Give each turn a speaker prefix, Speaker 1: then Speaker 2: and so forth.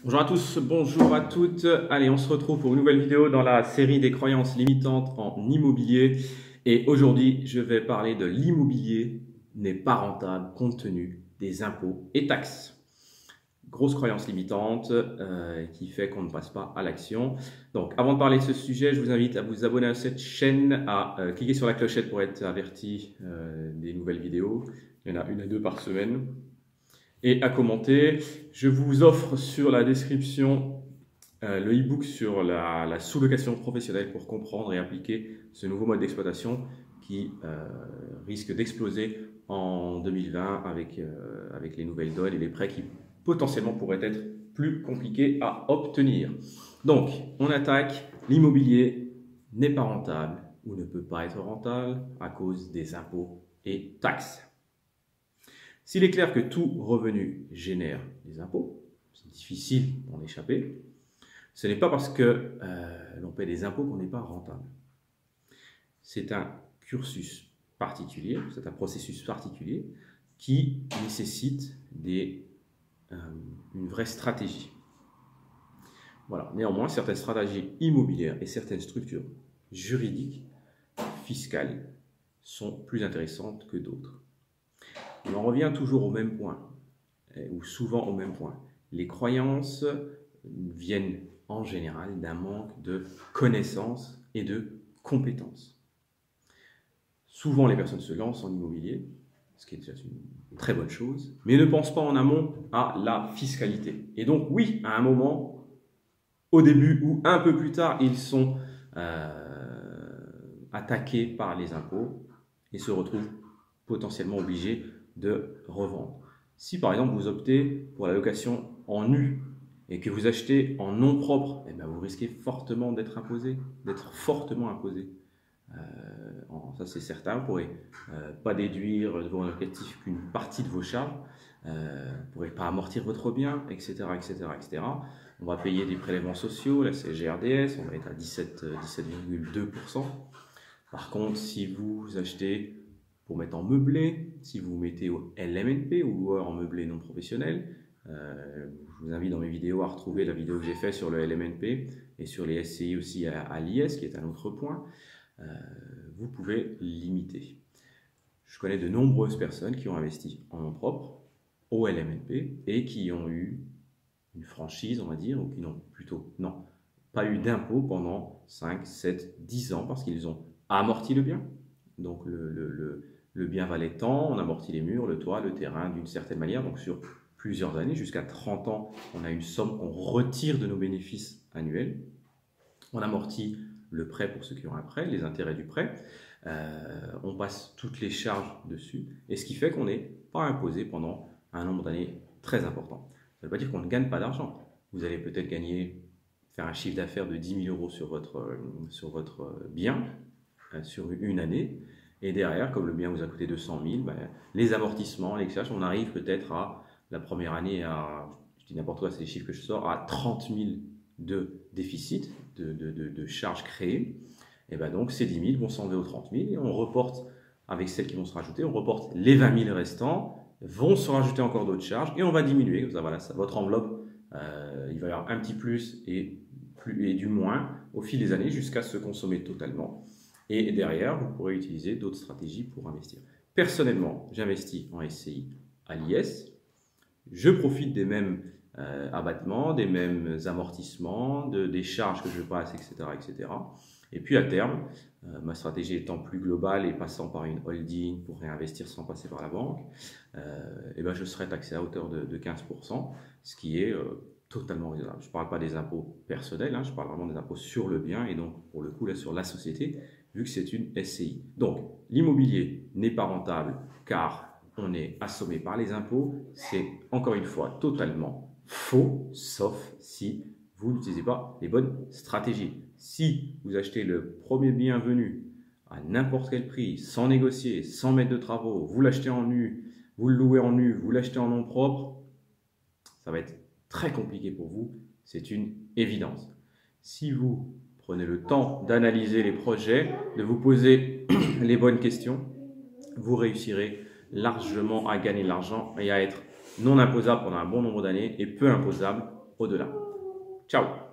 Speaker 1: Bonjour à tous, bonjour à toutes. Allez, on se retrouve pour une nouvelle vidéo dans la série des croyances limitantes en immobilier. Et aujourd'hui, je vais parler de l'immobilier n'est pas rentable compte tenu des impôts et taxes. Grosse croyance limitante qui fait qu'on ne passe pas à l'action. Donc, avant de parler de ce sujet, je vous invite à vous abonner à cette chaîne, à cliquer sur la clochette pour être averti des nouvelles vidéos. Il y en a une à deux par semaine. Et à commenter. Je vous offre sur la description le e-book sur la sous-location professionnelle pour comprendre et appliquer ce nouveau mode d'exploitation qui risque d'exploser en 2020 avec les nouvelles donnes et les prêts qui potentiellement pourraient être plus compliqués à obtenir. Donc, on attaque. L'immobilier n'est pas rentable ou ne peut pas être rentable à cause des impôts et taxes. S'il est clair que tout revenu génère des impôts, c'est difficile d'en échapper, ce n'est pas parce que l'on paie des impôts qu'on n'est pas rentable. C'est un cursus particulier, c'est un processus particulier qui nécessite une vraie stratégie. Voilà. Néanmoins, certaines stratégies immobilières et certaines structures juridiques, fiscales, sont plus intéressantes que d'autres. On en revient toujours au même point, ou souvent au même point. Les croyances viennent en général d'un manque de connaissances et de compétences. Souvent, les personnes se lancent en immobilier, ce qui est déjà une très bonne chose, mais ne pensent pas en amont à la fiscalité. Et donc, oui, à un moment, au début ou un peu plus tard, ils sont attaqués par les impôts et se retrouvent potentiellement obligés de revendre. Si par exemple vous optez pour la location en nu et que vous achetez en nom propre, eh bien, vous risquez fortement d'être imposé, d'être fortement imposé. Ça c'est certain, vous ne pourrez pas déduire de vos locatifs qu'une partie de vos charges, vous ne pourrez pas amortir votre bien, etc., etc., etc. On va payer des prélèvements sociaux, la CSG-RDS, on va être à 17,2%. Par contre, si vous achetez pour mettre en meublé, si vous mettez au LMNP ou loueur en meublé non professionnel, je vous invite dans mes vidéos à retrouver la vidéo que j'ai faite sur le LMNP et sur les SCI aussi à l'IS, qui est un autre point, vous pouvez limiter. Je connais de nombreuses personnes qui ont investi en nom propre au LMNP et qui ont eu une franchise, on va dire, ou qui n'ont pas eu d'impôt pendant 5, 7, 10 ans parce qu'ils ont amorti le bien. Donc le bien valait tant, on amortit les murs, le toit, le terrain d'une certaine manière. Donc sur plusieurs années, jusqu'à 30 ans, on a une somme qu'on retire de nos bénéfices annuels. On amortit le prêt pour ceux qui ont un prêt, les intérêts du prêt. On passe toutes les charges dessus. Et ce qui fait qu'on n'est pas imposé pendant un nombre d'années très important. Ça ne veut pas dire qu'on ne gagne pas d'argent. Vous allez peut-être faire un chiffre d'affaires de 10 000 € sur votre bien sur une année. Et derrière, comme le bien vous a coûté 200 000, les amortissements, les charges, on arrive peut-être à la première année à, je dis n'importe quoi, c'est les chiffres que je sors, à 30 000 de déficit, de charges créées. Et bien donc ces 10 000 vont s'enlever aux 30 000 et on reporte avec celles qui vont se rajouter, on reporte les 20 000 restants, vont se rajouter encore d'autres charges et on va diminuer. Comme ça, voilà, votre enveloppe, il va y avoir un petit plus et du moins au fil des années jusqu'à se consommer totalement. Et derrière, vous pourrez utiliser d'autres stratégies pour investir. Personnellement, j'investis en SCI à l'IS. Je profite des mêmes abattements, des mêmes amortissements, des charges que je passe, etc., etc. Et puis à terme, ma stratégie étant plus globale et passant par une holding pour réinvestir sans passer par la banque, je serai taxé à hauteur de 15%, ce qui est totalement raisonnable. Je ne parle pas des impôts personnels, je parle vraiment des impôts sur le bien et donc pour le coup là sur la société, vu que c'est une SCI. Donc l'immobilier n'est pas rentable car on est assommé par les impôts. C'est encore une fois totalement faux, sauf si vous n'utilisez pas les bonnes stratégies. Si vous achetez le premier bien venu à n'importe quel prix, sans négocier, sans mettre de travaux, vous l'achetez en nu, vous le louez en nu, vous l'achetez en nom propre, ça va être très compliqué pour vous, c'est une évidence. Si vous prenez le temps d'analyser les projets, de vous poser les bonnes questions, vous réussirez largement à gagner de l'argent et à être non imposable pendant un bon nombre d'années et peu imposable au-delà. Ciao!